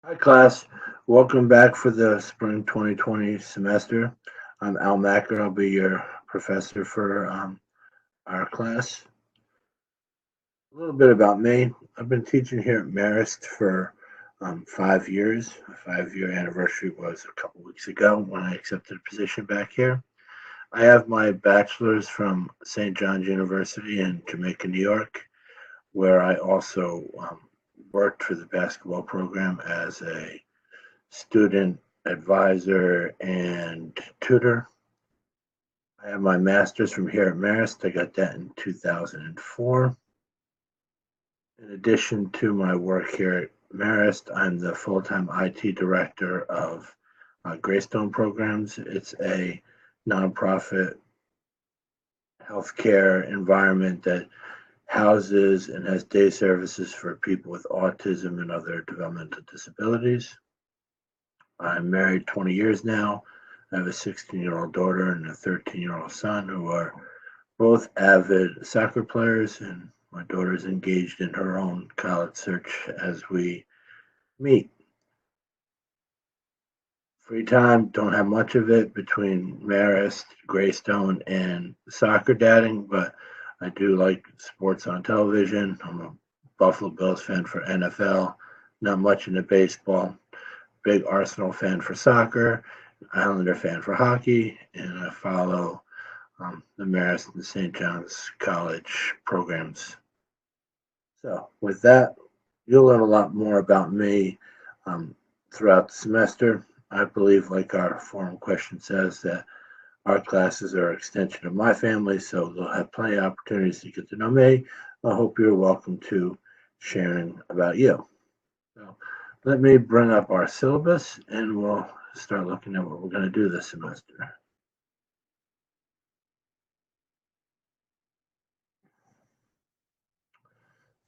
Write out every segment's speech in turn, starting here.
Hi, class. Welcome back for the spring 2020 semester. I'm Al Macker. I'll be your professor for our class. A little bit about me. I've been teaching here at Marist for 5 years. My 5 year anniversary was a couple weeks ago when I accepted a position back here. I have my bachelor's from St. John's University in Jamaica, New York, where I also worked for the basketball program as a student advisor and tutor. I have my master's from here at Marist. I got that in 2004. In addition to my work here at Marist, I'm the full-time IT director of Greystone Programs. It's a nonprofit healthcare environment that houses and has day services for people with autism and other developmental disabilities. I'm married 20 years now. I have a 16-year-old daughter and a 13-year-old son who are both avid soccer players, and my daughter is engaged in her own college search as we meet. Free time, don't have much of it between Marist, Greystone, and soccer dadding, but I do like sports on television. I'm a Buffalo Bills fan for NFL, not much into baseball. Big Arsenal fan for soccer, Islander fan for hockey, and I follow the Marist and St. John's College programs. So, with that, you'll learn a lot more about me throughout the semester. I believe, like our forum question says, that our classes are an extension of my family, so they'll have plenty of opportunities to get to know me. I hope you're welcome to sharing about you. So, let me bring up our syllabus and we'll start looking at what we're going to do this semester.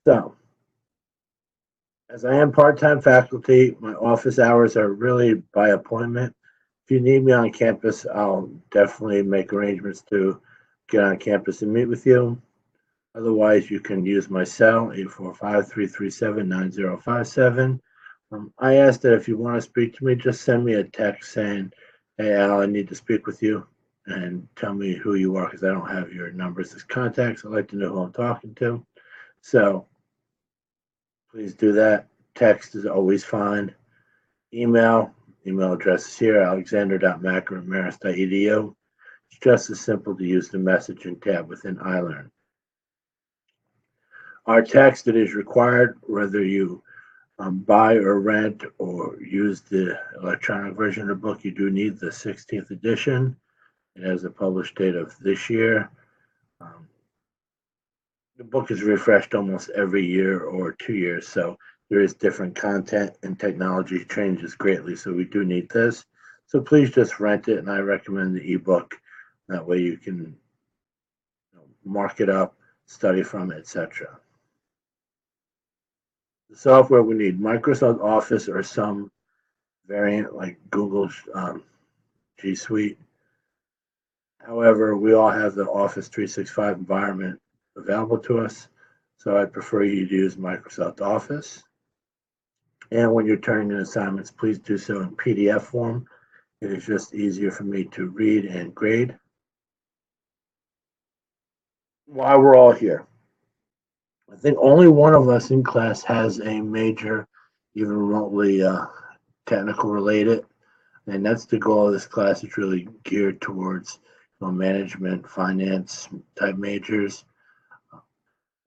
So, as I am part-time faculty, my office hours are really by appointment. If you need me on campus, I'll definitely make arrangements to get on campus and meet with you. Otherwise, you can use my cell, 845-337-9057. I ask that if you want to speak to me, just send me a text saying, hey, Al, I need to speak with you, and tell me who you are because I don't have your numbers as contacts. I'd like to know who I'm talking to. So please do that. Text is always fine. Email address is here, alexander.macker@marist.edu. It's just as simple to use the messaging tab within iLearn. Our text that is required, whether you buy or rent or use the electronic version of the book, you do need the 16th edition. It has a published date of this year. Um, the book is refreshed almost every year or 2 years, so there is different content and technology changes greatly. So we do need this. So please just rent it, and I recommend the ebook. That way you can mark it up, study from it, etc. The software we need Microsoft Office or some variant like Google G Suite. However, we all have the Office 365 environment available to us, so I prefer you to use Microsoft Office. And when you're turning in assignments, please do so in PDF form. It is just easier for me to read and grade. While we're all here, I think only one of us in class has a major, even remotely technical related, and that's the goal of this class. It's really geared towards management, finance type majors.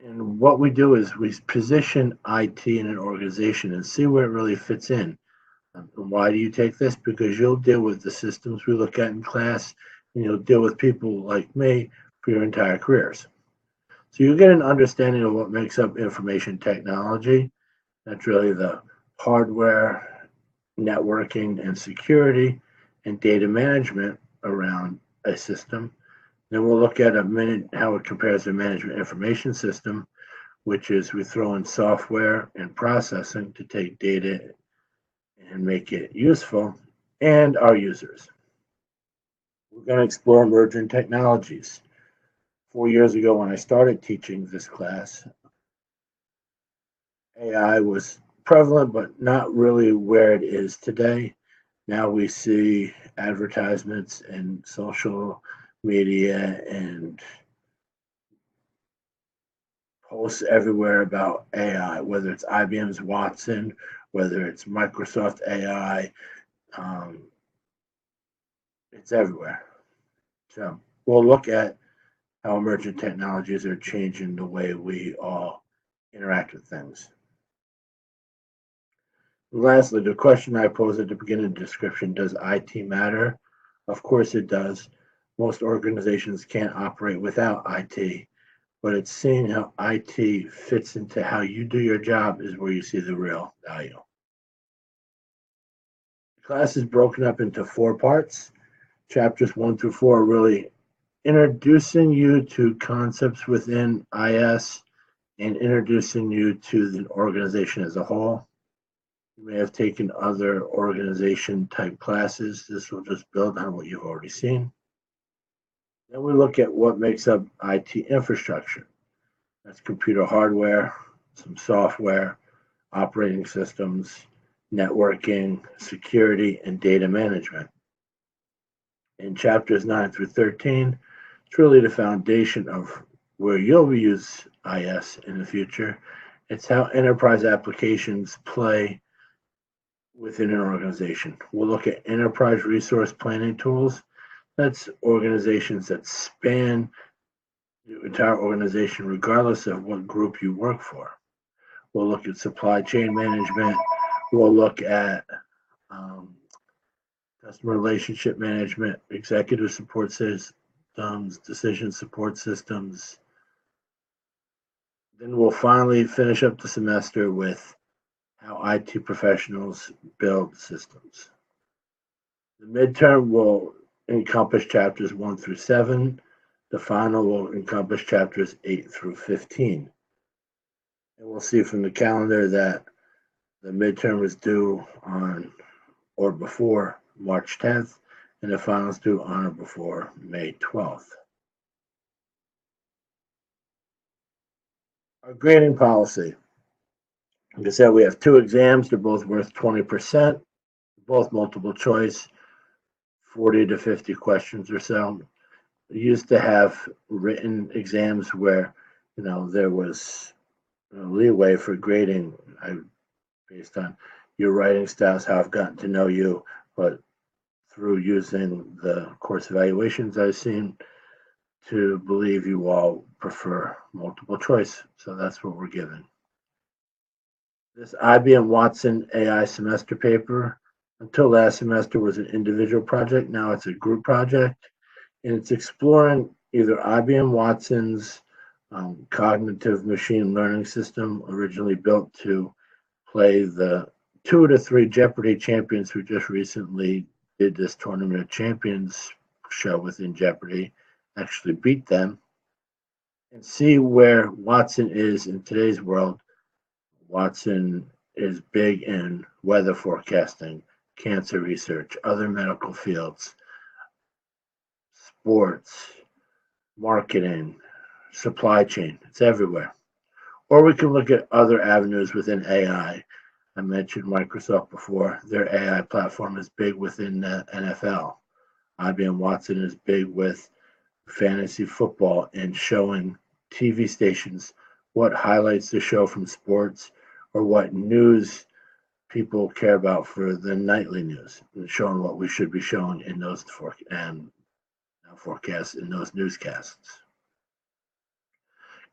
And what we do is we position IT in an organization and see where it really fits in. And why do you take this? Because you'll deal with the systems we look at in class, and you'll deal with people like me for your entire careers. So you get an understanding of what makes up information technology. That's really the hardware, networking, and security, and data management around a system. Then we'll look at a minute how it compares to management information system, which is we throw in software and processing to take data and make it useful, and our users. We're going to explore emerging technologies. 4 years ago, when I started teaching this class, AI was prevalent, but not really where it is today. Now we see advertisements and social media and posts everywhere about AI, whether it's IBM's Watson, whether it's Microsoft AI, um, it's everywhere. So we'll look at how emerging technologies are changing the way we all interact with things. Lastly, the question I posed at the beginning of the description, does IT matter? Of course it does. Most organizations can't operate without IT, but it's seeing how IT fits into how you do your job is where you see the real value. The class is broken up into 4 parts. Chapters 1 through 4 are really introducing you to concepts within IS and introducing you to the organization as a whole. You may have taken other organization type classes. This will just build on what you've already seen. Then we look at what makes up IT infrastructure. That's computer hardware, some software, operating systems, networking, security, and data management. In chapters 9 through 13, it's really the foundation of where you'll use IS in the future. It's how enterprise applications play within an organization. We'll look at enterprise resource planning tools. That's organizations that span the entire organization, regardless of what group you work for. We'll look at supply chain management. We'll look at customer relationship management, executive support systems, decision support systems. Then we'll finally finish up the semester with how IT professionals build systems. The midterm will encompass chapters 1 through 7. The final will encompass chapters 8 through 15. And we'll see from the calendar that the midterm is due on or before March 10th, and the final is due on or before May 12th. Our grading policy. Like I said, we have 2 exams. They're both worth 20%, both multiple choice, 40 to 50 questions or so. We used to have written exams where, there was leeway for grading based on your writing styles, how I've gotten to know you, but through using the course evaluations, I've seen to believe you all prefer multiple choice. So that's what we're given. This IBM Watson AI semester paper, until last semester, was an individual project. Now it's a group project, and it's exploring either IBM Watson's cognitive machine learning system, originally built to play the 2 to 3 Jeopardy champions who just recently did this Tournament of Champions show within Jeopardy, actually beat them, and see where Watson is in today's world. Watson is big in weather forecasting, cancer research, other medical fields, sports, marketing, supply chain. It's everywhere. Or we can look at other avenues within AI. I mentioned Microsoft before. Their AI platform is big within the NFL. IBM Watson is big with fantasy football and showing TV stations what highlights the show from sports or what news people care about for the nightly news, and showing what we should be showing in those forecasts in those newscasts.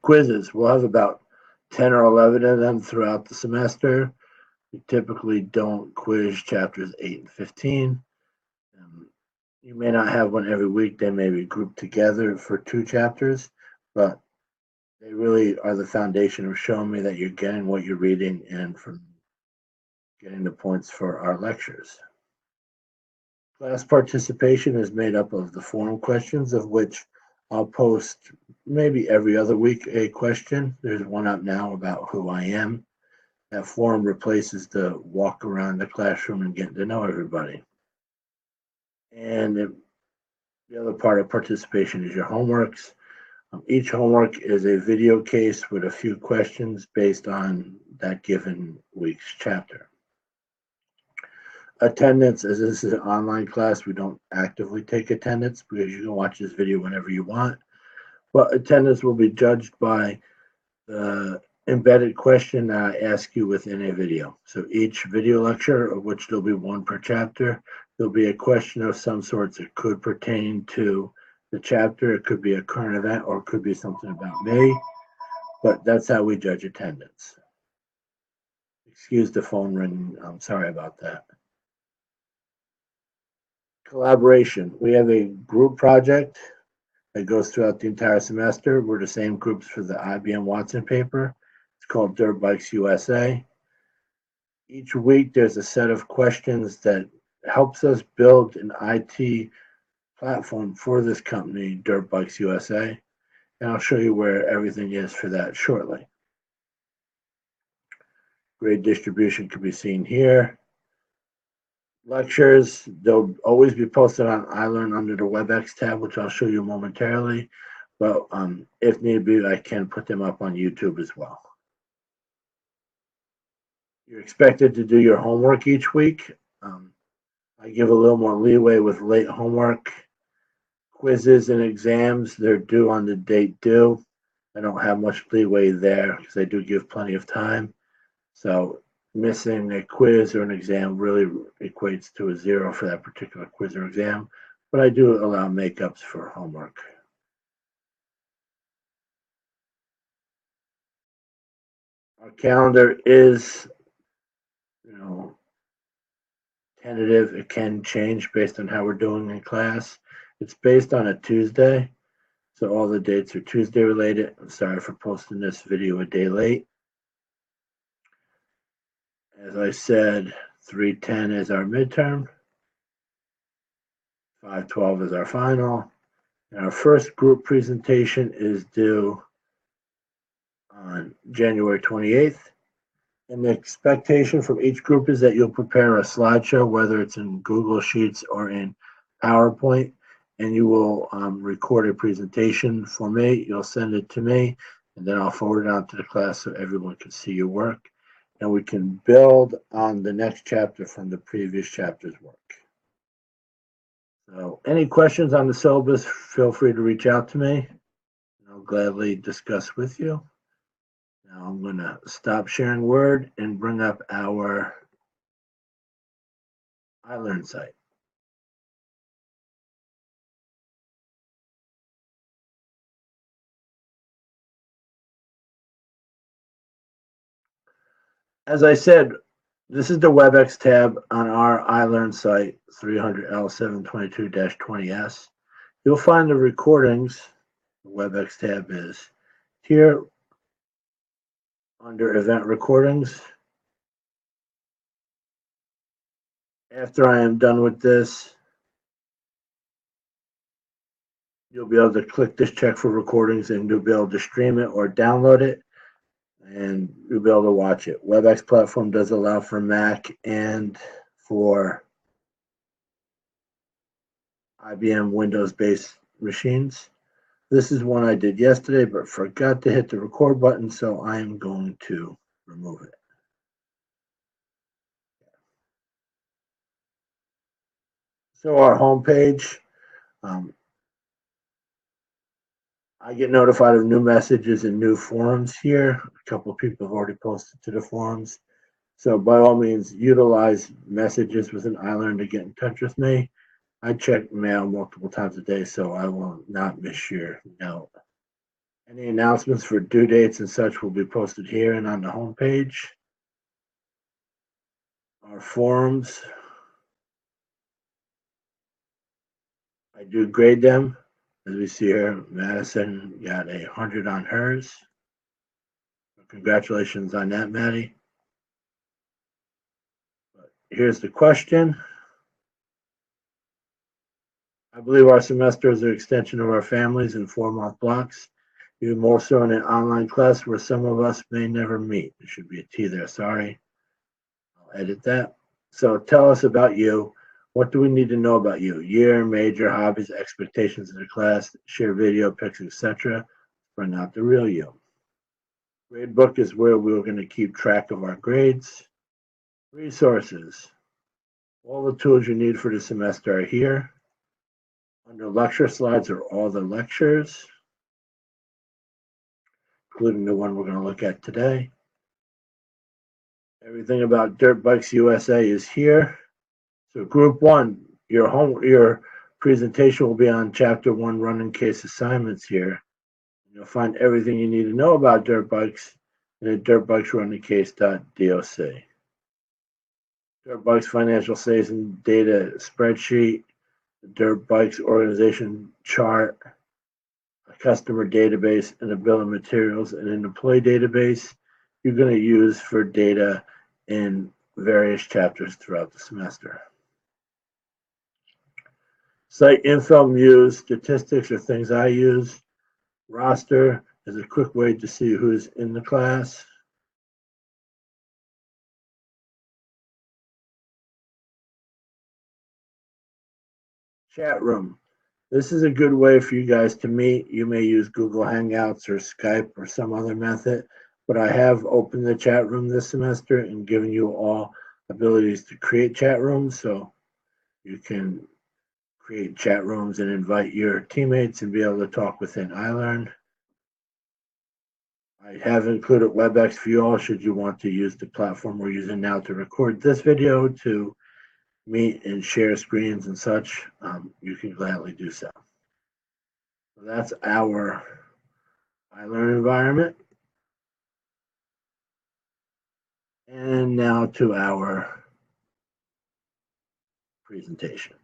Quizzes. We'll have about 10 or 11 of them throughout the semester. We typically don't quiz chapters 8 and 15. You may not have one every week. They may be grouped together for 2 chapters, but they really are the foundation of showing me that you're getting what you're reading and from getting the points for our lectures. Class participation is made up of the forum questions, of which I'll post maybe every other week a question. There's one up now about who I am. That forum replaces the walk around the classroom and getting to know everybody. And the other part of participation is your homeworks. Each homework is a video case with a few questions based on that given week's chapter. Attendance, as this is an online class, we don't actively take attendance because you can watch this video whenever you want. But attendance will be judged by the embedded question that I ask you within a video. So each video lecture, of which there'll be one per chapter, there'll be a question of some sorts that could pertain to the chapter. It could be a current event or it could be something about me, but that's how we judge attendance. Excuse the phone ring. I'm sorry about that. Collaboration. We have a group project that goes throughout the entire semester. We're the same groups for the IBM Watson paper. It's called Dirt Bikes USA. Each week there's a set of questions that helps us build an IT platform for this company, Dirt Bikes USA. And I'll show you where everything is for that shortly. Grade distribution can be seen here. Lectures, they'll always be posted on iLearn under the WebEx tab, which I'll show you momentarily. But if need be, I can put them up on YouTube as well. You're expected to do your homework each week. I give a little more leeway with late homework. Quizzes and exams, they're due on the date due. I don't have much leeway there because I do give plenty of time. So missing a quiz or an exam really equates to a 0 for that particular quiz or exam, but I do allow makeups for homework. Our calendar is, tentative. It can change based on how we're doing in class. It's based on a Tuesday, so all the dates are Tuesday related. I'm sorry for posting this video a day late. As I said, 310 is our midterm, 512 is our final, and our first group presentation is due on January 28th. And the expectation from each group is that you'll prepare a slideshow, whether it's in Google Sheets or in PowerPoint, and you will record a presentation for me. You'll send it to me, and then I'll forward it on to the class so everyone can see your work. And we can build on the next chapter from the previous chapter's work. So any questions on the syllabus, feel free to reach out to me, and I'll gladly discuss with you. Now I'm going to stop sharing Word and bring up our iLearn site. As I said, this is the WebEx tab on our iLearn site, 300L722-20S. You'll find the recordings. The WebEx tab is here under Event Recordings. After I am done with this, you'll be able to click this check for recordings and you'll be able to stream it or download it, and you'll be able to watch it. WebEx platform does allow for Mac and for IBM Windows-based machines. This is one I did yesterday, but forgot to hit the record button, so I am going to remove it. So our homepage, I get notified of new messages and new forums here. A couple of people have already posted to the forums. So by all means, utilize messages within iLearn to get in touch with me. I check mail multiple times a day, so I will not miss your note. Any announcements for due dates and such will be posted here and on the homepage. Our forums, I do grade them. As we see here, Madison got 100 on hers. Congratulations on that, Maddie. But here's the question. I believe our semester is an extension of our families in 4-month blocks, even more so in an online class where some of us may never meet. There should be a T there, sorry. I'll edit that. So tell us about you. What do we need to know about you? Year, major, hobbies, expectations in the class, share video, pics, etc. Find out the real you. Gradebook is where we're going to keep track of our grades. Resources. All the tools you need for the semester are here. Under lecture slides are all the lectures, including the one we're going to look at today. Everything about Dirt Bikes USA is here. So group 1, your presentation will be on chapter 1 running case assignments here. You'll find everything you need to know about dirt bikes in a dirtbikesrunningcase.doc. Dirt Bikes financial statement data spreadsheet, the Dirt Bikes organization chart, a customer database, and a bill of materials, and an employee database you're going to use for data in various chapters throughout the semester. Site info, muse, statistics are things I use. Roster is a quick way to see who's in the class. Chat room. This is a good way for you guys to meet. You may use Google Hangouts or Skype or some other method, but I have opened the chat room this semester and given you all abilities to create chat rooms, so you can create chat rooms and invite your teammates and be able to talk within iLearn. I have included WebEx for you all should you want to use the platform we're using now to record this video to meet and share screens and such. You can gladly do so. So that's our iLearn environment. And now to our presentation.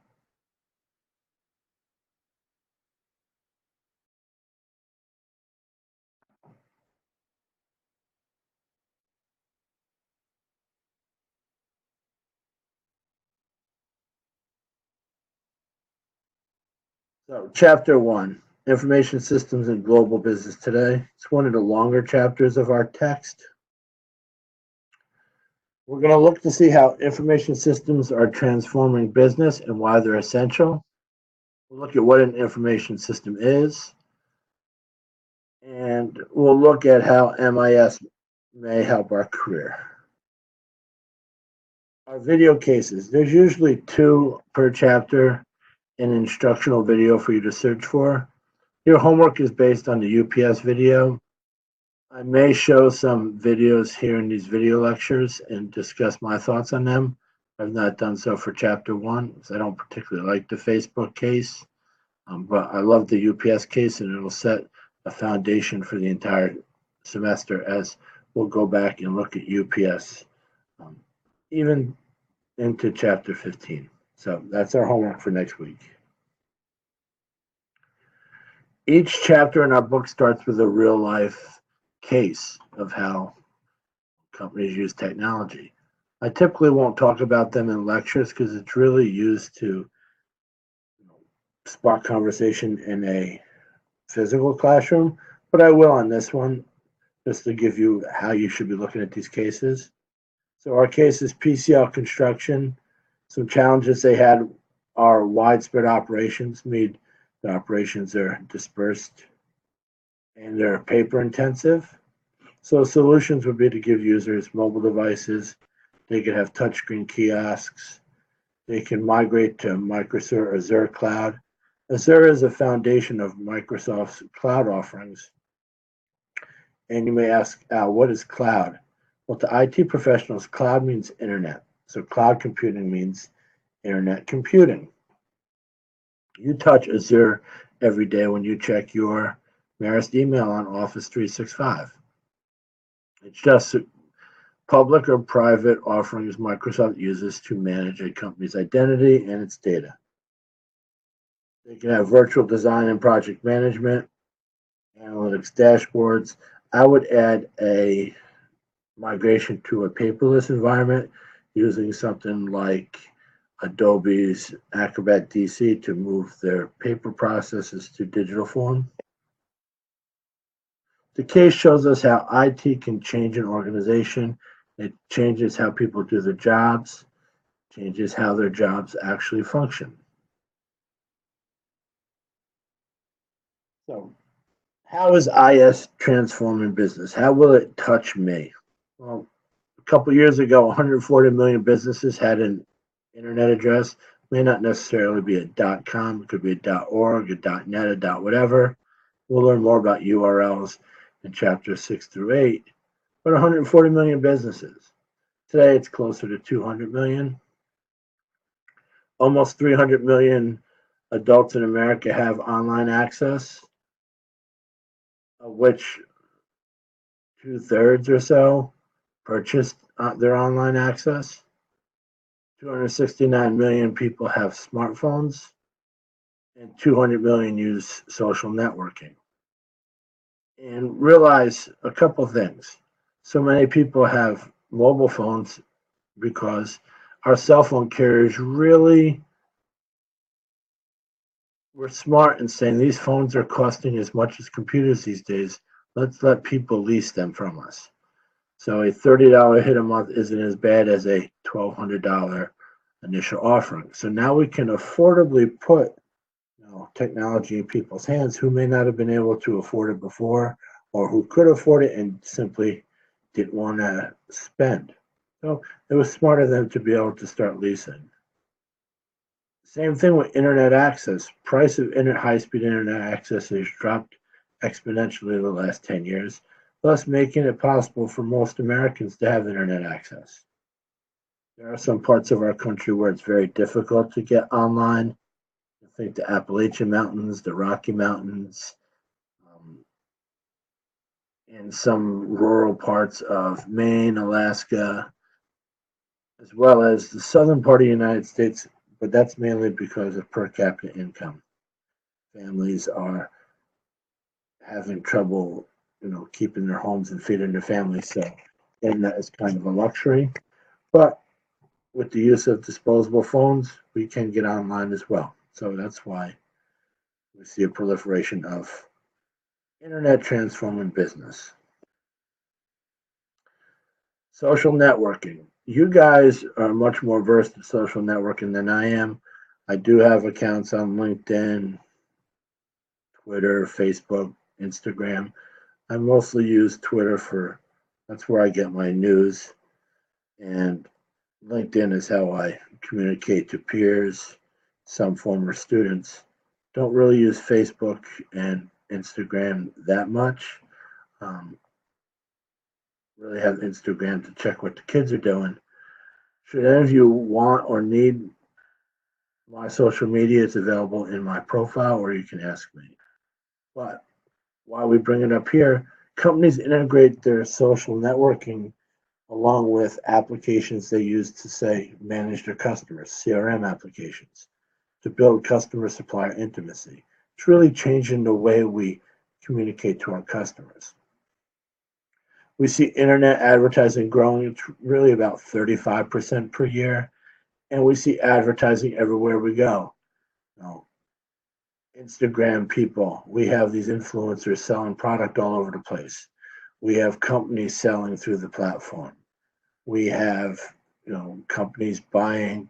So chapter 1, Information Systems in Global Business Today. It's one of the longer chapters of our text. We're going to look to see how information systems are transforming business and why they're essential. We'll look at what an information system is. And we'll look at how MIS may help our career. Our video cases. There's usually 2 per chapter, an instructional video for you to search for. Your homework is based on the UPS video. I may show some videos here in these video lectures and discuss my thoughts on them. I've not done so for chapter 1 because I don't particularly like the Facebook case, but I love the UPS case, and it'll set a foundation for the entire semester as we'll go back and look at UPS, even into chapter 15. So that's our homework for next week. Each chapter in our book starts with a real life case of how companies use technology. I typically won't talk about them in lectures because it's really used to spark conversation in a physical classroom, but I will on this one just to give you how you should be looking at these cases. So our case is PCL Construction. Some challenges they had are widespread operations, mean the operations are dispersed and they're paper intensive. So solutions would be to give users mobile devices. They could have touchscreen kiosks. They can migrate to Microsoft Azure Cloud. Azure is a foundation of Microsoft's cloud offerings. And you may ask, Al, what is cloud? Well, to IT professionals, cloud means internet. So cloud computing means internet computing. You touch Azure every day when you check your Marist email on Office 365. It's just public or private offerings Microsoft uses to manage a company's identity and its data. They can have virtual design and project management, analytics dashboards. I would add a migration to a paperless environment using something like Adobe's Acrobat DC to move their paper processes to digital form. The case shows us how IT can change an organization. It changes how people do their jobs, changes how their jobs actually function. So, How is IS transforming business? How will it touch me? Well, a couple years ago, 140 million businesses had an internet address. May not necessarily be a .com. It could be a .org, a .net, a .whatever. We'll learn more about URLs in chapters 6 through 8. But 140 million businesses. Today, it's closer to 200 million. Almost 300 million adults in America have online access, of which two-thirds or so purchased their online access. 269 million people have smartphones, and 200 million use social networking. And realize a couple things. So many people have mobile phones because our cell phone carriers really were smart in saying these phones are costing as much as computers these days. Let's let people lease them from us. So a $30 hit a month isn't as bad as a $1,200 initial offering. So now we can affordably put technology in people's hands who may not have been able to afford it before, or who could afford it and simply didn't want to spend. So it was smart of them to be able to start leasing. Same thing with internet access. Price of high-speed internet access has dropped exponentially in the last 10 years, thus making it possible for most Americans to have internet access. There are some parts of our country where it's very difficult to get online. I think the Appalachian Mountains, the Rocky Mountains, and some rural parts of Maine, Alaska, as well as the southern part of the United States, but that's mainly because of per capita income. Families are having trouble, keeping their homes and feeding their families, so internet is kind of a luxury. But with the use of disposable phones, we can get online as well. So that's why we see a proliferation of internet transforming business. Social networking. You guys are much more versed in social networking than I am. I do have accounts on LinkedIn, Twitter, Facebook, Instagram. I mostly use Twitter that's where I get my news. And LinkedIn is how I communicate to peers, some former students. Don't really use Facebook and Instagram that much. Really have Instagram to check what the kids are doing. Should any of you want or need my social media, it's available in my profile, or you can ask me. But while we bring it up here, companies integrate their social networking along with applications they use to, say, manage their customers, CRM applications, to build customer supplier intimacy. It's really changing the way we communicate to our customers. We see internet advertising growing. It's really about 35% per year. And we see advertising everywhere we go. Instagram people, we have these influencers selling product all over the place. We have companies selling through the platform. We have, companies buying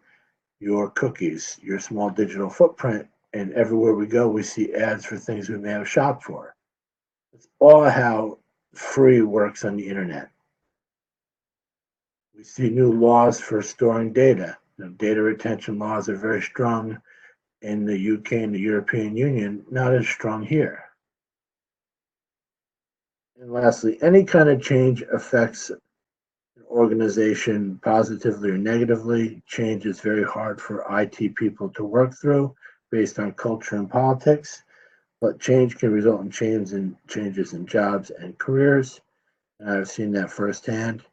your cookies, your small digital footprint, and everywhere we go, we see ads for things we may have shopped for. It's all how free works on the internet. We see new laws for storing data. Data retention laws are very strong in the UK and the European Union, not as strong here. And lastly, any kind of change affects an organization positively or negatively. Change is very hard for IT people to work through based on culture and politics, but change can result in changes in jobs and careers. And I've seen that firsthand.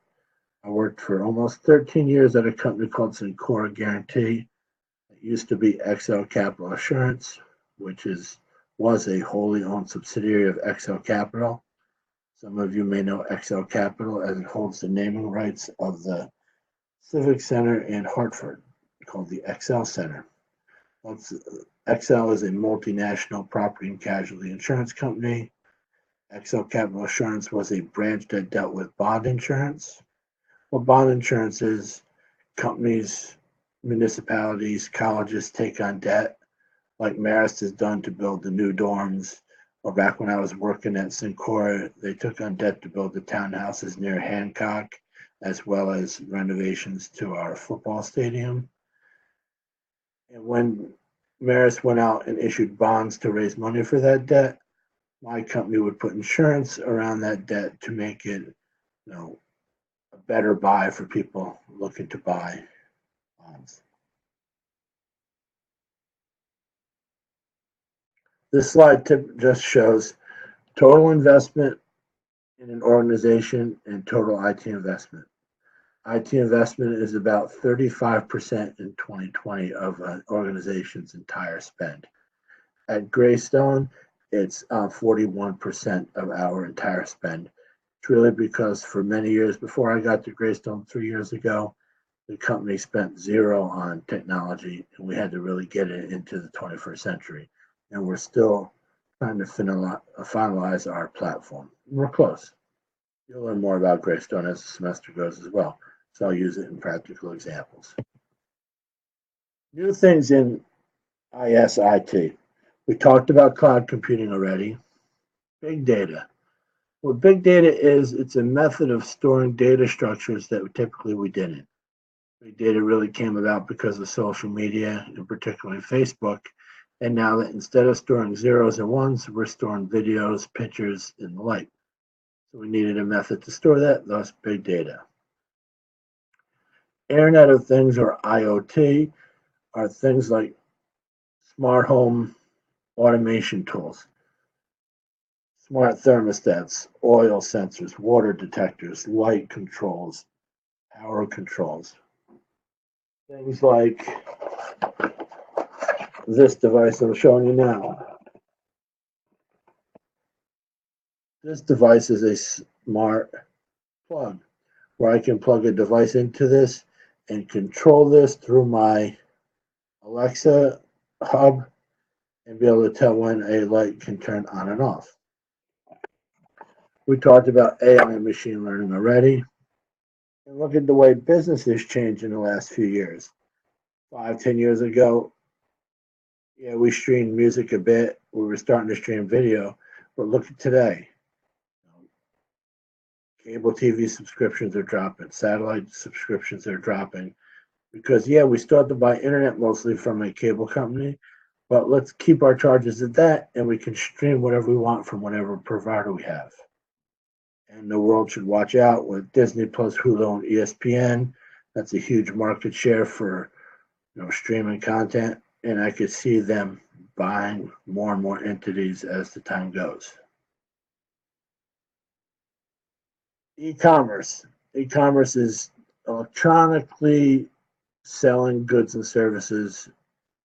I worked for almost 13 years at a company called Syncora Guarantee. It used to be XL Capital Assurance, which was a wholly owned subsidiary of XL Capital. Some of you may know XL Capital as it holds the naming rights of the Civic Center in Hartford, called the XL Center. XL is a multinational property and casualty insurance company. XL Capital Assurance was a branch that dealt with bond insurance. Well, bond insurance is companies, municipalities, colleges take on debt, like Marist has done to build the new dorms, or back when I was working at Syncora, they took on debt to build the townhouses near Hancock, as well as renovations to our football stadium. And when Maris went out and issued bonds to raise money for that debt, my company would put insurance around that debt to make it, a better buy for people looking to buy bonds. This slide just shows total investment in an organization and total IT investment. IT investment is about 35% in 2020 of an organization's entire spend. At Greystone, it's 41% of our entire spend. It's really because for many years before I got to Greystone 3 years ago, the company spent zero on technology, and we had to really get it into the 21st century. And we're still trying to finalize our platform. We're close. You'll learn more about Greystone as the semester goes as well, so I'll use it in practical examples. New things in ISIT. We talked about cloud computing already. Big data. What big data is, it's a method of storing data structures that typically we didn't. Big data really came about because of social media, and particularly Facebook. And now that instead of storing zeros and ones, we're storing videos, pictures, and the like. So we needed a method to store that, thus big data. Internet of Things, or IoT, are things like smart home automation tools, smart thermostats, oil sensors, water detectors, light controls, power controls. Things like this device I'm showing you now. This device is a smart plug where I can plug a device into this and control this through my Alexa hub and be able to tell when a light can turn on and off. We talked about AI and machine learning already. And look at the way business has changed in the last few years. 5-10 years ago, yeah, we streamed music a bit. We were starting to stream video, but look at today. Cable TV subscriptions are dropping. Satellite subscriptions are dropping. Because, yeah, we still have to buy internet mostly from a cable company, but let's keep our charges at that, and we can stream whatever we want from whatever provider we have. And the world should watch out with Disney Plus, Hulu, and ESPN. That's a huge market share for streaming content, and I could see them buying more and more entities as the time goes. E-commerce. E-commerce is electronically selling goods and services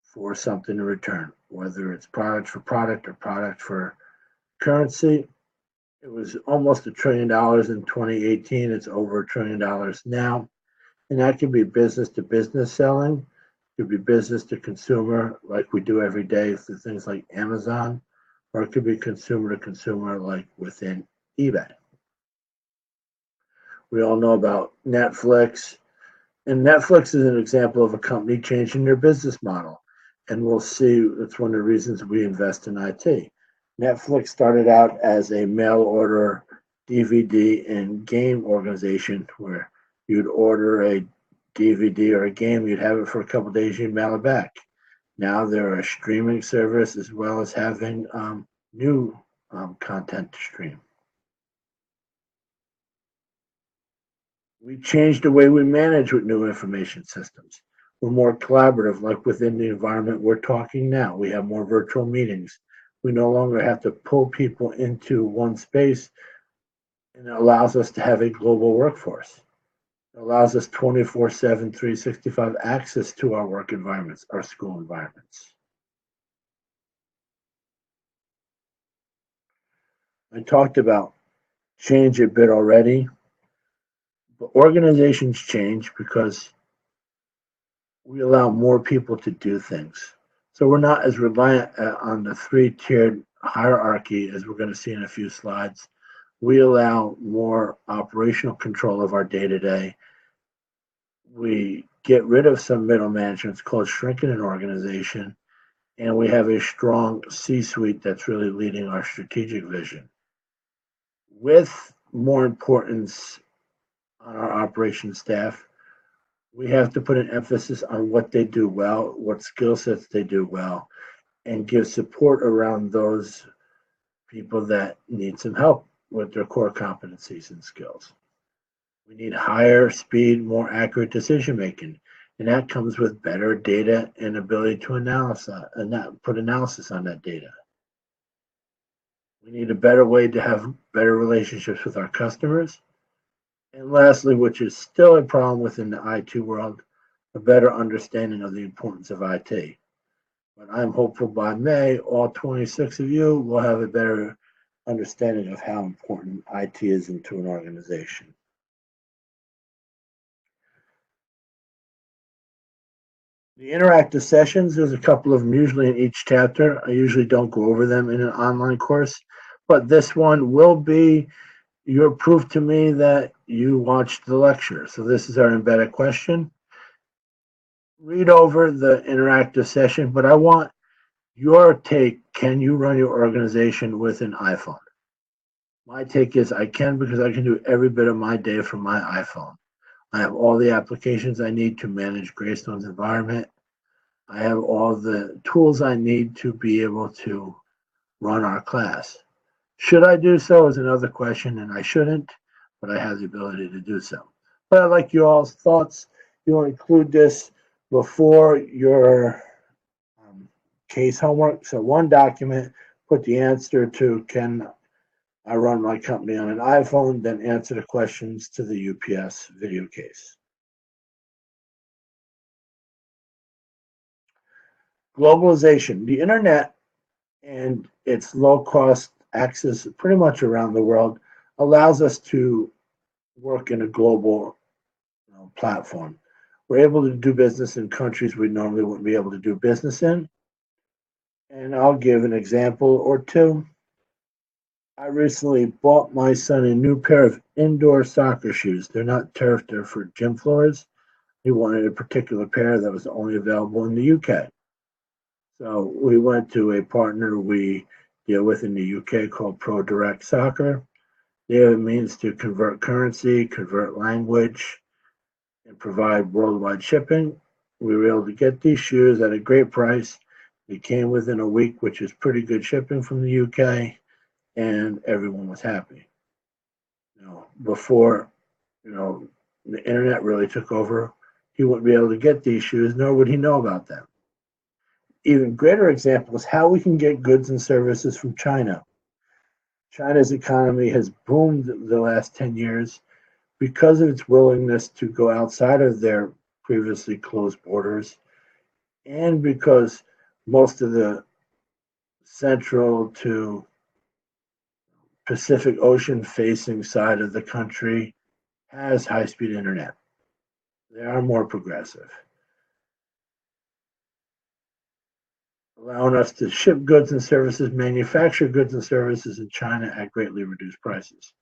for something in return, whether it's product for product or product for currency. It was almost $1 trillion in 2018. It's over $1 trillion now. And that could be business to business selling. It could be business to consumer, like we do every day through things like Amazon, or it could be consumer to consumer, like within eBay. We all know about Netflix. And Netflix is an example of a company changing their business model. And we'll see, that's one of the reasons we invest in IT. Netflix started out as a mail order DVD and game organization where you'd order a DVD or a game, you'd have it for a couple of days, you'd mail it back. Now they're a streaming service as well as having new content to stream. We changed the way we manage with new information systems. We're more collaborative, like within the environment we're talking now. We have more virtual meetings. We no longer have to pull people into one space, and it allows us to have a global workforce. It allows us 24/7, 365 access to our work environments, our school environments. I talked about change a bit already, but organizations change because we allow more people to do things. So we're not as reliant on the three-tiered hierarchy as we're going to see in a few slides. We allow more operational control of our day-to-day. We get rid of some middle management. It's called shrinking an organization. and we have a strong C-suite that's really leading our strategic vision. With more importance on our operations staff, we have to put an emphasis on what they do well, what skill sets they do well, and give support around those people that need some help with their core competencies and skills. We need higher speed, more accurate decision making, and that comes with better data and ability to put analysis on that data. We need a better way to have better relationships with our customers. And lastly, which is still a problem within the IT world, a better understanding of the importance of IT. But I'm hopeful by May, all 26 of you will have a better understanding of how important IT is into an organization. The interactive sessions, there's a couple of them usually in each chapter. I usually don't go over them in an online course, but this one will be your proof to me that you watched the lecture. So this is our embedded question. Read over the interactive session, but I want your take. Can you run your organization with an iPhone? My take is I can, because I can do every bit of my day from my iPhone. I have all the applications I need to manage Greystone's environment. I have all the tools I need to be able to run our class. Should I do so is another question, and I shouldn't, but I have the ability to do so. But I'd like you all's thoughts. You'll include this before your case homework. So one document, put the answer to can I run my company on an iPhone, then answer the questions to the UPS video case. Globalization. The internet and its low-cost access pretty much around the world allows us to work in a global platform. We're able to do business in countries we normally wouldn't be able to do business in. And I'll give an example or two. I recently bought my son a new pair of indoor soccer shoes. They're not turf, they're for gym floors. He wanted a particular pair that was only available in the UK. So we went to a partner we deal with in the UK called Pro Direct Soccer. They have a means to convert currency, convert language, and provide worldwide shipping. We were able to get these shoes at a great price. They came within a week, which is pretty good shipping from the UK, and everyone was happy. Before the internet really took over, he wouldn't be able to get these shoes, nor would he know about them. Even greater example is how we can get goods and services from China. China's economy has boomed the last 10 years because of its willingness to go outside of their previously closed borders, and because most of the central to Pacific Ocean facing side of the country has high-speed internet. They are more progressive, allowing us to ship goods and services, manufacture goods and services in China at greatly reduced prices.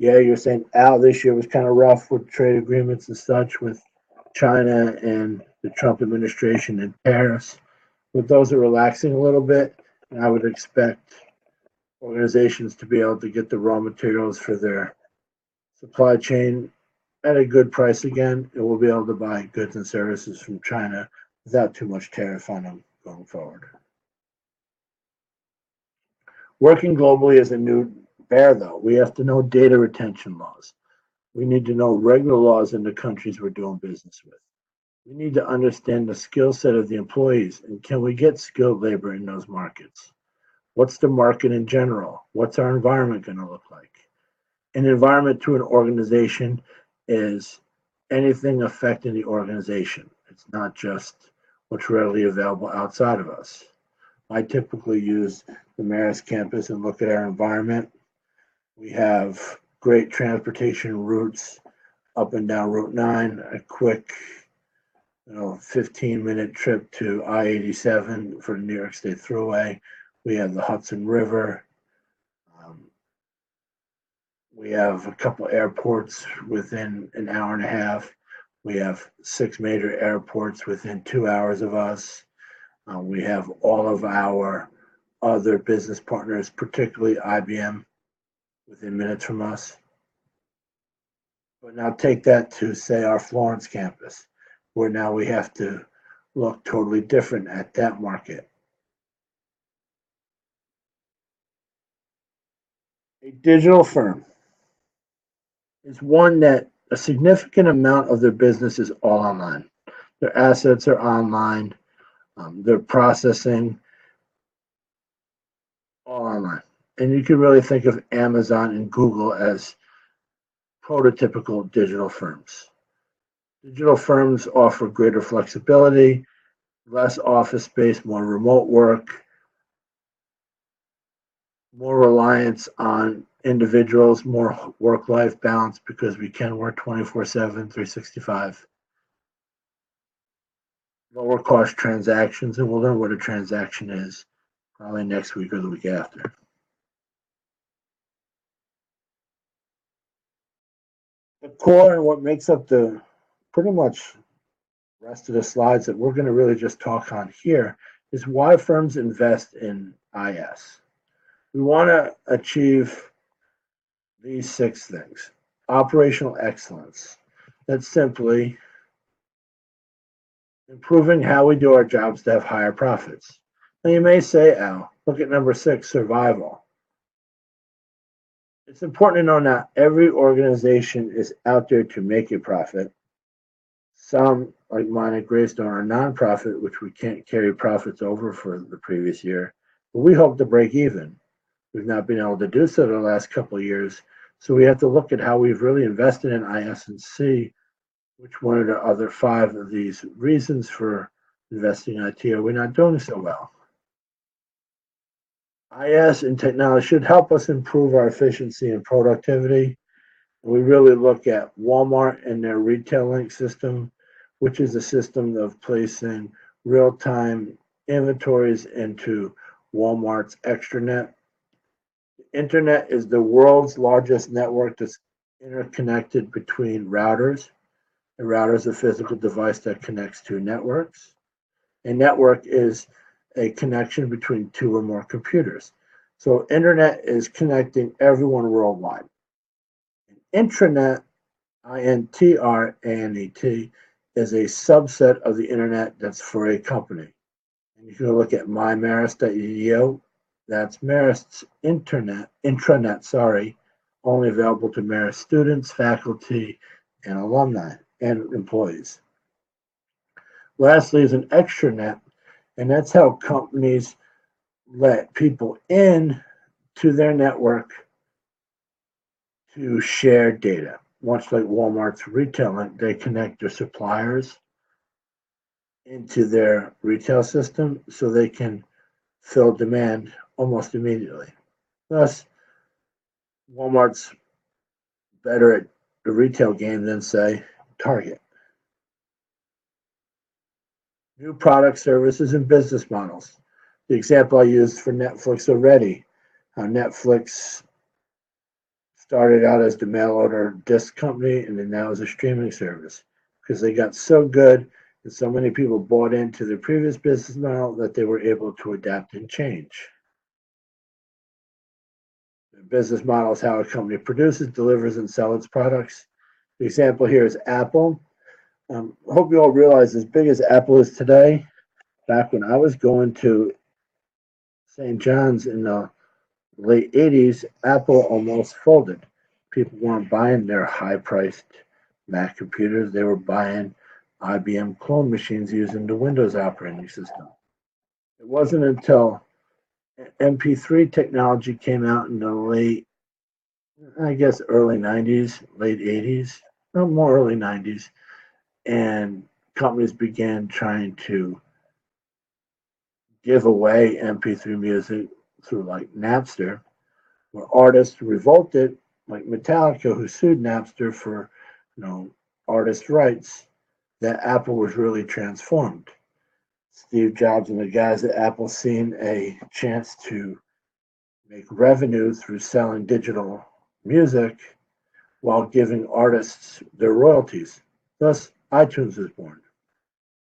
Yeah, you're saying, Al, this year was kind of rough with trade agreements and such with China and the Trump administration and tariffs. But those are relaxing a little bit, and I would expect organizations to be able to get the raw materials for their supply chain at a good price again, and we'll be able to buy goods and services from China without too much tariff on them going forward. Working globally is a new bear, though. We have to know data retention laws. We need to know regular laws in the countries we're doing business with. We need to understand the skill set of the employees, and can we get skilled labor in those markets? What's the market in general? What's our environment going to look like? An environment to an organization is anything affecting the organization. It's not just what's readily available outside of us. I typically use the Marist campus and look at our environment. We have great transportation routes up and down Route 9, a quick 15-minute trip to I-87 for the New York State Thruway. We have the Hudson River. We have a couple airports within an hour and a half. We have 6 major airports within 2 hours of us. We have all of our other business partners, particularly IBM, within minutes from us. But now take that to, say, our Florence campus, where now we have to look totally different at that market. A digital firm is one that a significant amount of their business is all online. Their assets are online, their processing all online. And you can really think of Amazon and Google as prototypical digital firms. Digital firms offer greater flexibility, less office space, more remote work, more reliance on individuals, more work-life balance because we can work 24/7, 365. Lower cost transactions, and we'll learn what a transaction is probably next week or the week after. The core and what makes up the pretty much rest of the slides that we're going to really just talk on here is why firms invest in IS. We want to achieve these 6 things. Operational excellence. That's simply improving how we do our jobs to have higher profits. Now you may say, Al, look at number 6, survival. It's important to know not every organization is out there to make a profit. Some, like mine at Greystone, are nonprofit, which we can't carry profits over for the previous year, but we hope to break even. We've not been able to do so the last couple of years, so we have to look at how we've really invested in IS and see which one of the other 5 of these reasons for investing in IT are we not doing so well. IS and technology should help us improve our efficiency and productivity. We really look at Walmart and their retail link system, which is a system of placing real-time inventories into Walmart's extranet. The internet is the world's largest network that's interconnected between routers. A router is a physical device that connects 2 networks. A network is a connection between 2 or more computers. So internet is connecting everyone worldwide. Intranet, INTRANET, is a subset of the internet that's for a company. And you can look at mymarist.edu. That's Marist's intranet, only available to Marist students, faculty, and alumni and employees. Lastly is an extranet, and that's how companies let people in to their network to share data. Much like Walmart's retail link, they connect their suppliers into their retail system so they can fill demand almost immediately. Thus, Walmart's better at the retail game than, say, Target. New product services and business models. The example I used for Netflix already, how Netflix started out as the mail order disc company and then now as a streaming service because they got so good and so many people bought into their previous business model that they were able to adapt and change. The business model is how a company produces, delivers, and sells its products. The example here is Apple. I hope you all realize, as big as Apple is today, back when I was going to St. John's in the late 80s, Apple almost folded. People weren't buying their high-priced Mac computers. They were buying IBM clone machines using the Windows operating system. It wasn't until MP3 technology came out in the late, I guess, early 90s, late 80s, no, more early 90s, and companies began trying to give away MP3 music through like Napster, where artists revolted, like Metallica, who sued Napster for, artist rights, that Apple was really transformed. Steve Jobs and the guys at Apple seen a chance to make revenue through selling digital music while giving artists their royalties. Thus, iTunes was born.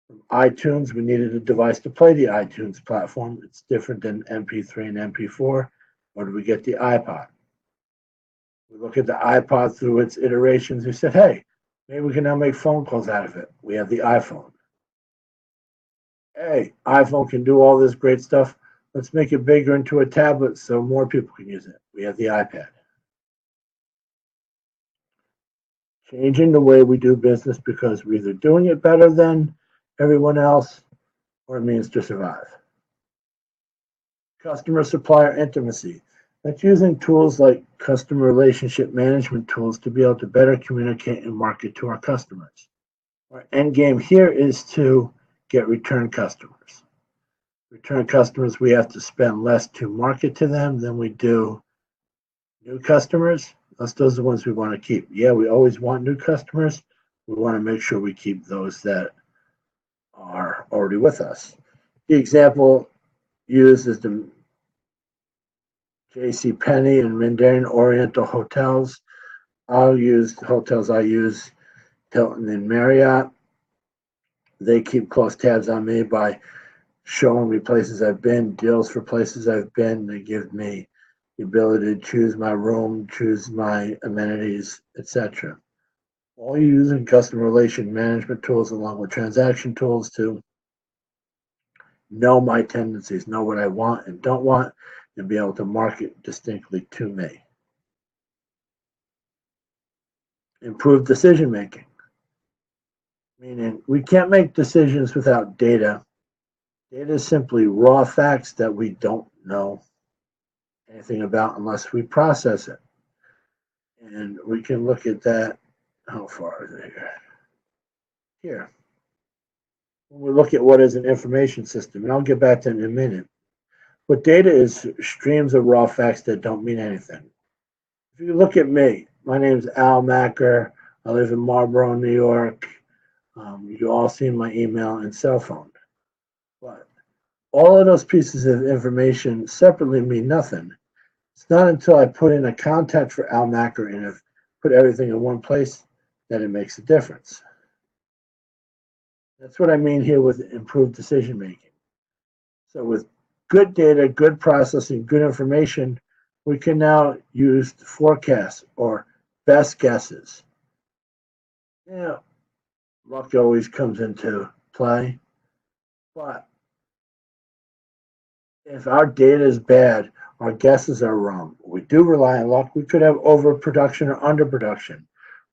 From iTunes, we needed a device to play the iTunes platform. It's different than MP3 and MP4. Where did we get the iPod? We look at the iPod through its iterations. We said, hey, maybe we can now make phone calls out of it. We have the iPhone. Hey, iPhone can do all this great stuff. Let's make it bigger into a tablet so more people can use it. We have the iPad. Changing the way we do business because we're either doing it better than everyone else or it means to survive. Customer supplier intimacy. That's using tools like customer relationship management tools to be able to better communicate and market to our customers. Our end game here is to get return customers. Return customers, we have to spend less to market to them than we do new customers. Those are the ones we want to keep. Yeah, we always want new customers. We want to make sure we keep those that are already with us. The example used is the JCPenney and Mandarin Oriental hotels. I'll use the hotels I use, Hilton and Marriott. They keep close tabs on me by showing me places I've been, deals for places I've been. They give me the ability to choose my room, choose my amenities, etc. All using customer relation management tools along with transaction tools to know my tendencies, know what I want and don't want, and be able to market distinctly to me. Improve decision making, meaning we can't make decisions without data. Data is simply raw facts that we don't know anything about unless we process it. And we can look at that. How far is it here? Here. When we look at what is an information system, and I'll get back to it in a minute. But data is streams of raw facts that don't mean anything. If you look at me, my name's Al Macker. I live in Marlboro, New York. You all seen my email and cell phone. But all of those pieces of information separately mean nothing. It's not until I put in a contact for Al Macker and have put everything in one place that it makes a difference. That's what I mean here with improved decision making. So with good data, good processing, good information, we can now use forecasts or best guesses. Yeah, luck always comes into play, but if our data is bad, our guesses are wrong. We do rely on luck. We could have overproduction or underproduction.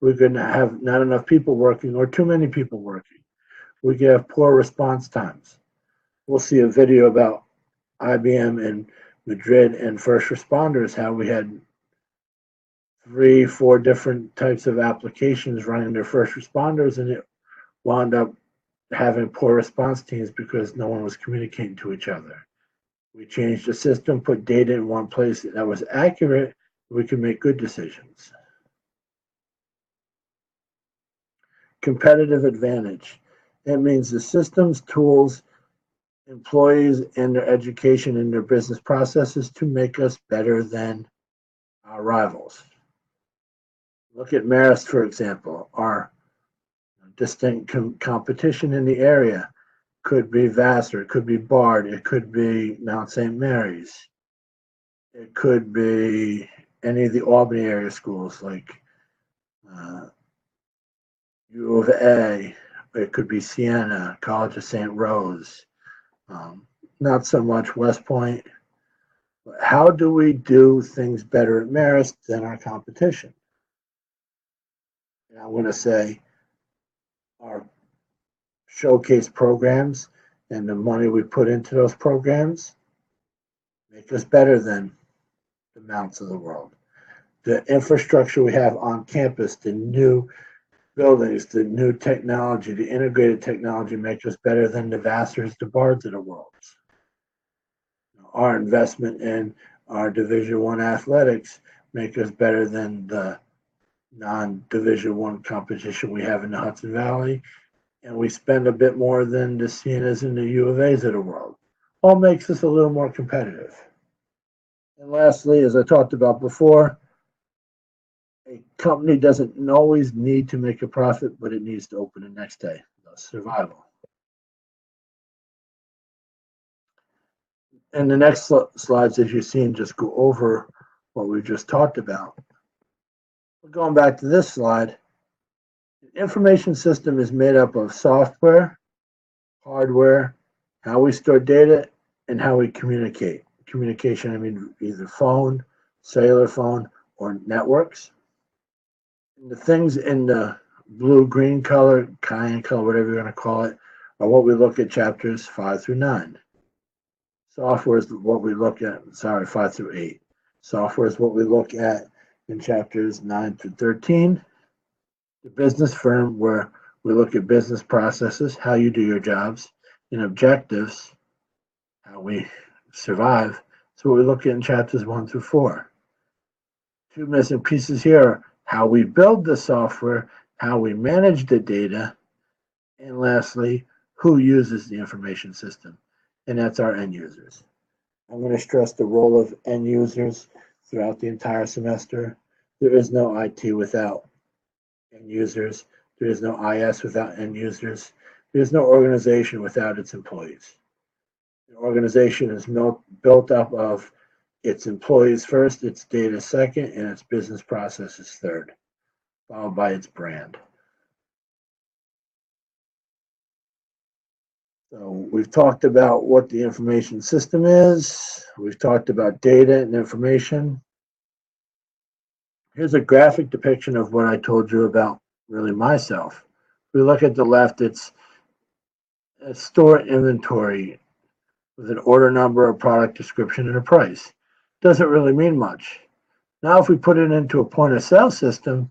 We could have not enough people working or too many people working. We could have poor response times. We'll see a video about IBM in Madrid and first responders, how we had 3-4 different types of applications running their first responders, and it wound up having poor response teams because no one was communicating to each other. We changed the system, put data in one place that was accurate, we could make good decisions. Competitive advantage. That means the systems, tools, employees, and their education and their business processes to make us better than our rivals. Look at Marist, for example. Our distinct competition in the area could be Vassar, it could be Bard, it could be Mount St. Mary's, it could be any of the Albany area schools like U of A, it could be Siena, College of St. Rose, not so much West Point. But how do we do things better at Marist than our competition? And I'm going to say our showcase programs and the money we put into those programs make us better than the Mounts of the world. The infrastructure we have on campus, the new buildings, the new technology, the integrated technology make us better than the Vassars, the Bards of the world. Our investment in our Division I athletics make us better than the non-Division I competition we have in the Hudson Valley, and we spend a bit more than the Sienas and the U of A's of the world. All makes us a little more competitive. And lastly, as I talked about before, a company doesn't always need to make a profit, but it needs to open the next day. Thus, survival. And the next slides, as you've seen, just go over what we just talked about. Going back to this slide, the information system is made up of software, hardware, how we store data, and how we communicate. Communication, I mean either phone, cellular phone, or networks. And the things in the blue, green color, cayenne color, whatever you're going to call it, are what we look at chapters 5 through 9. Software is what we look at, 5 through 8. Software is what we look at in chapters 9 through 13. The business firm, where we look at business processes, how you do your jobs, and objectives, how we survive. So what we look at in chapters 1 through 4. Two missing pieces here are how we build the software, how we manage the data, and lastly, who uses the information system, and that's our end users. I'm going to stress the role of end users throughout the entire semester. There is no IT without end users. There is no IS without end users. There is no organization without its employees. An organization is built up of its employees first, its data second, and its business processes third, followed by its brand. So we've talked about what the information system is. We've talked about data and information. Here's a graphic depiction of what I told you about really myself. If we look at the left, it's a store inventory with an order number, a product description, and a price. Doesn't really mean much. Now, if we put it into a point of sale system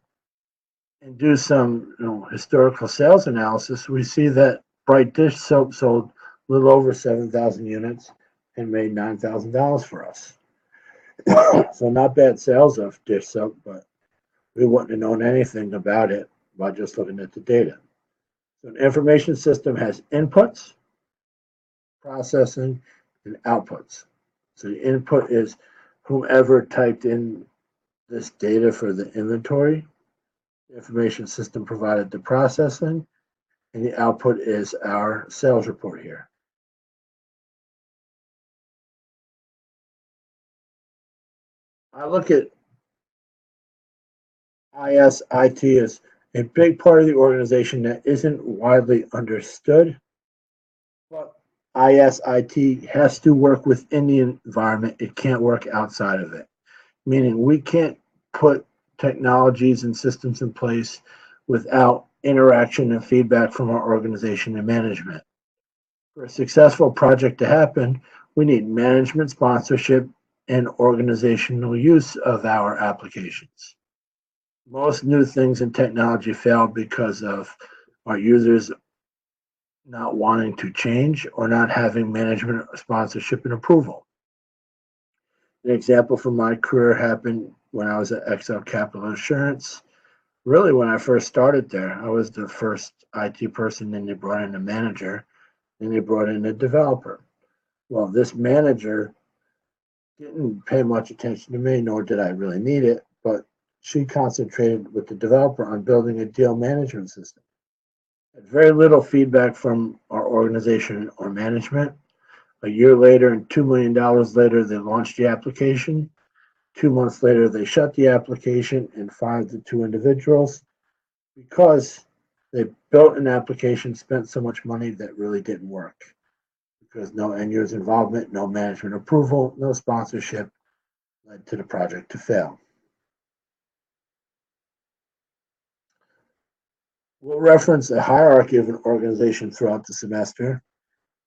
and do some historical sales analysis, we see that Bright Dish Soap sold a little over 7,000 units and made $9,000 for us. So not bad sales of dish soap, but we wouldn't have known anything about it by just looking at the data. So an information system has inputs, processing, and outputs. So the input is whomever typed in this data for the inventory. The information system provided the processing, and the output is our sales report here. I look at IS/IT as a big part of the organization that isn't widely understood, but IS/IT has to work within the environment. It can't work outside of it, meaning we can't put technologies and systems in place without interaction and feedback from our organization and management. For a successful project to happen, we need management sponsorship and organizational use of our applications. Most new things in technology fail because of our users not wanting to change or not having management sponsorship and approval. An example from my career happened when I was at XL Capital Insurance. Really, when I first started there, I was the first IT person, then they brought in a manager, then they brought in a developer. Well, this manager didn't pay much attention to me, nor did I really need it, but she concentrated with the developer on building a deal management system. Had very little feedback from our organization or management. A year later and $2 million later, they launched the application. 2 months later, they shut the application and fired the two individuals because they built an application, spent so much money that really didn't work. Because no end user involvement, no management approval, no sponsorship led to the project to fail. We'll reference a hierarchy of an organization throughout the semester.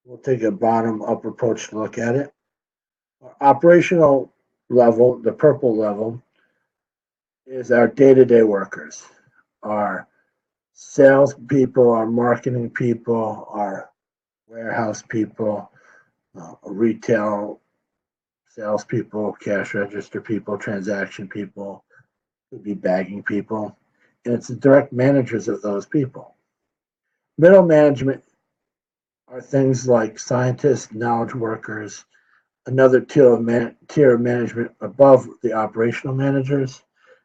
We'll take a bottom-up approach to look at it. Our operational level, the purple level, is our day-to-day workers. Our sales people, our marketing people, our warehouse people, retail salespeople, cash register people, transaction people, could be bagging people, and it's the direct managers of those people. Middle management are things like scientists, knowledge workers, another tier of management above the operational managers,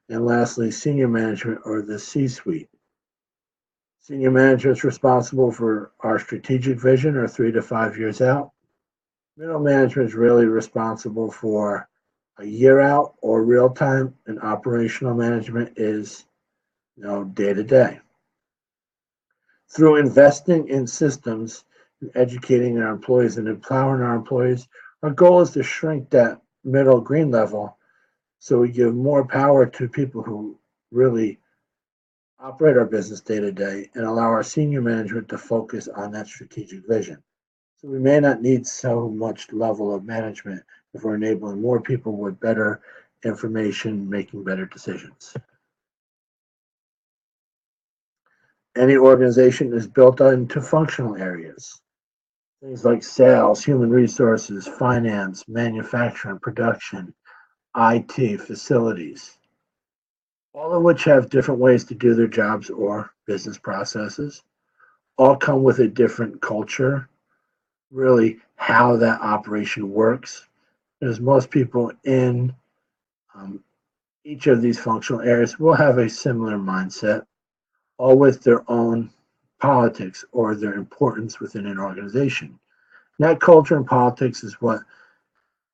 and lastly, senior management or the C-suite. Senior manager is responsible for our strategic vision or 3 to 5 years out. Middle management is really responsible for a year out or real time, and operational management is day to day. Through investing in systems and educating our employees and empowering our employees, our goal is to shrink that middle green level so we give more power to people who really operate our business day to day and allow our senior management to focus on that strategic vision. So we may not need so much level of management if we're enabling more people with better information, making better decisions. Any organization is built into functional areas. Things like sales, human resources, finance, manufacturing, production, IT, facilities, all of which have different ways to do their jobs or business processes, all come with a different culture, really how that operation works. Because most people in each of these functional areas will have a similar mindset, all with their own politics or their importance within an organization. That culture and politics is what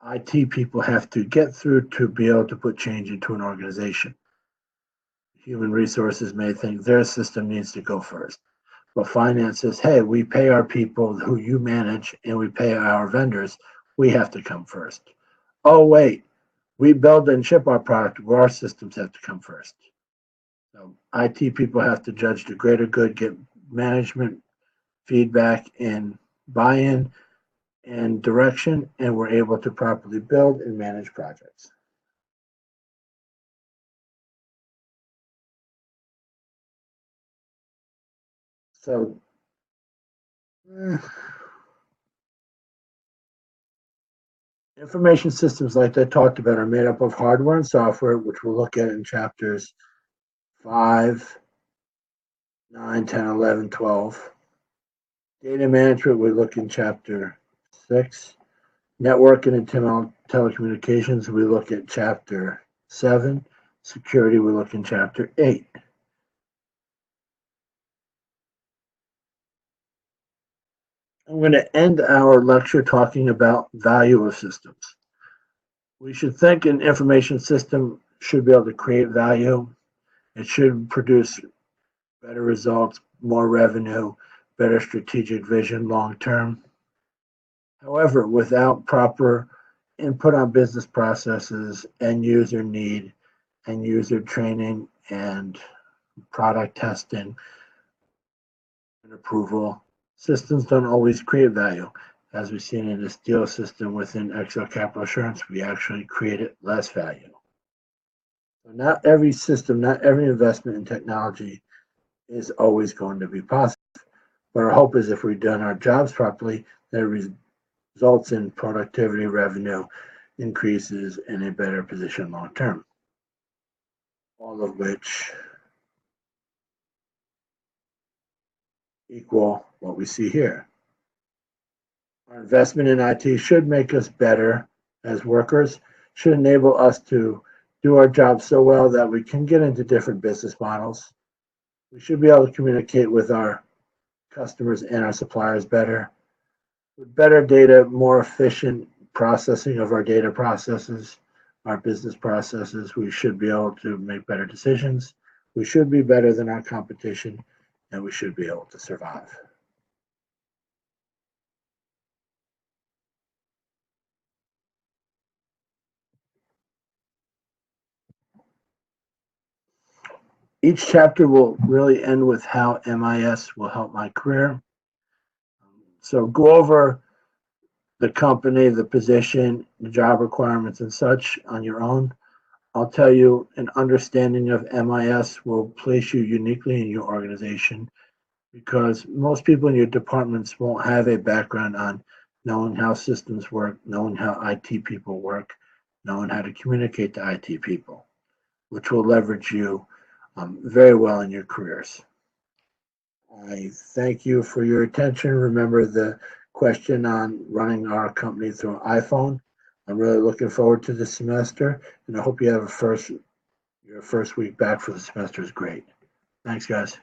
IT people have to get through to be able to put change into an organization. Human resources may think their system needs to go first, but finance says, hey, we pay our people who you manage and we pay our vendors, we have to come first. Oh, wait, we build and ship our product where our systems have to come first. So IT people have to judge the greater good, get management feedback and buy-in and direction, and we're able to properly build and manage projects. So information systems, like I talked about, are made up of hardware and software, which we'll look at in chapters 5, 9, 10, 11, 12. Data management, we look in chapter 6. Networking and telecommunications, we look at chapter 7. Security, we look in chapter 8. I'm going to end our lecture talking about value of systems. We should think an information system should be able to create value. It should produce better results, more revenue, better strategic vision long term. However, without proper input on business processes, end user need, end user training, and product testing and approval, systems don't always create value. As we've seen in this deal system within Excel Capital Assurance, we actually created less value. So not every system, not every investment in technology is always going to be positive. But our hope is if we've done our jobs properly, that results in productivity, revenue increases, and a better position long term. All of which equal what we see here. Our investment in IT should make us better as workers, should enable us to do our job so well that we can get into different business models. We should be able to communicate with our customers and our suppliers better. With better data, more efficient processing of our data processes, our business processes, we should be able to make better decisions. We should be better than our competition, and we should be able to survive. Each chapter will really end with how MIS will help my career. So go over the company, the position, the job requirements and such on your own. I'll tell you, an understanding of MIS will place you uniquely in your organization because most people in your departments won't have a background on knowing how systems work, knowing how IT people work, knowing how to communicate to IT people, which will leverage you very well in your careers. I thank you for your attention. Remember the question on running our company through an iPhone. I'm really looking forward to the semester, and I hope you have your first week back for the semester is great. Thanks, guys.